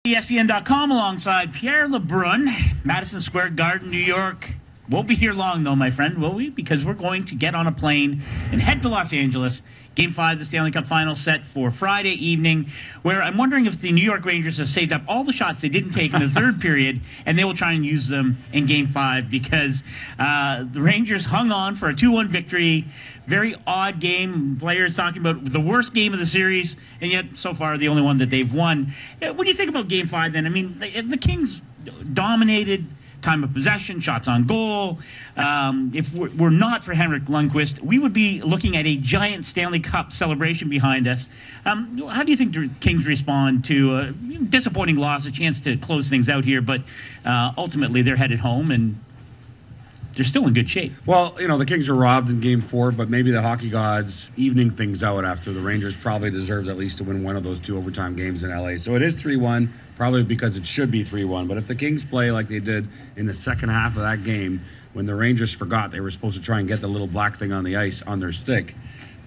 ESPN.com alongside Pierre LeBrun, Madison Square Garden, New York. Won't be here long, though, my friend, will we? Because we're going to get on a plane and head to Los Angeles. Game 5, the Stanley Cup final set for Friday evening, where I'm wondering if the New York Rangers have saved up all the shots they didn't take in the third period, and they will try and use them in Game 5 because the Rangers hung on for a 2-1 victory. Very odd game. Players talking about the worst game of the series, and yet so far the only one that they've won. What do you think about Game 5 then? I mean, the Kings dominated time of possession, shots on goal. If we're not for Henrik Lundqvist, we would be looking at a giant Stanley Cup celebration behind us. How do you think the Kings respond to a disappointing loss, a chance to close things out here, but ultimately they're headed home and they're still in good shape? Well, you know, the Kings were robbed in Game 4, but maybe the hockey gods evening things out after the Rangers probably deserved at least to win one of those 2 overtime games in LA. So it is 3-1, probably because it should be 3-1. But if the Kings play like they did in the second half of that game, when the Rangers forgot they were supposed to try and get the little black thing on the ice on their stick,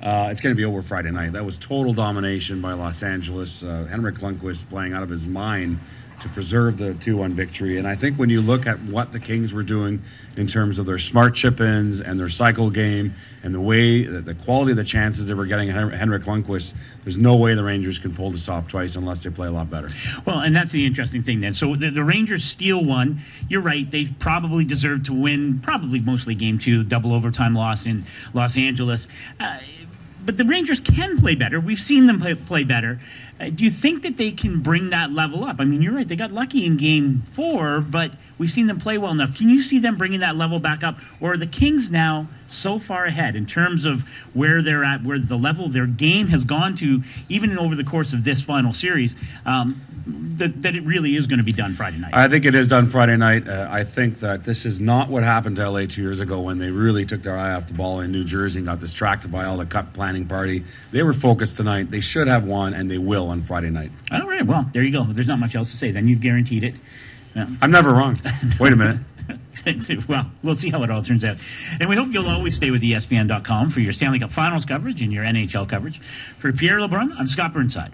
it's going to be over Friday night. That was total domination by Los Angeles. Henrik Lundqvist playing out of his mind to preserve the 2-1 victory. And I think when you look at what the Kings were doing in terms of their smart chip-ins and their cycle game and the way, the quality of the chances they were getting Henrik Lundqvist, there's no way the Rangers can pull this off twice unless they play a lot better. Well, and that's the interesting thing then. So the Rangers steal one. You're right. They probably deserved to win, probably mostly Game 2, the double overtime loss in Los Angeles. But the Rangers can play better. We've seen them play better. Do you think that they can bring that level up? I mean, you're right. They got lucky in Game 4, but we've seen them play well enough. Can you see them bringing that level back up? Or are the Kings now so far ahead in terms of where they're at, where the level their game has gone to, even over the course of this final series, that it really is going to be done Friday night? I think it is done Friday night. I think that this is not what happened to LA 2 years ago when they really took their eye off the ball in New Jersey and got distracted by all the cup planning party. They were focused tonight. They should have won, and they will on Friday night. All right. Well, there you go. There's not much else to say. Then you've guaranteed it. Yeah. I'm never wrong. Wait a minute. Well, we'll see how it all turns out. And we hope you'll always stay with ESPN.com for your Stanley Cup Finals coverage and your NHL coverage. For Pierre LeBrun, I'm Scott Burnside.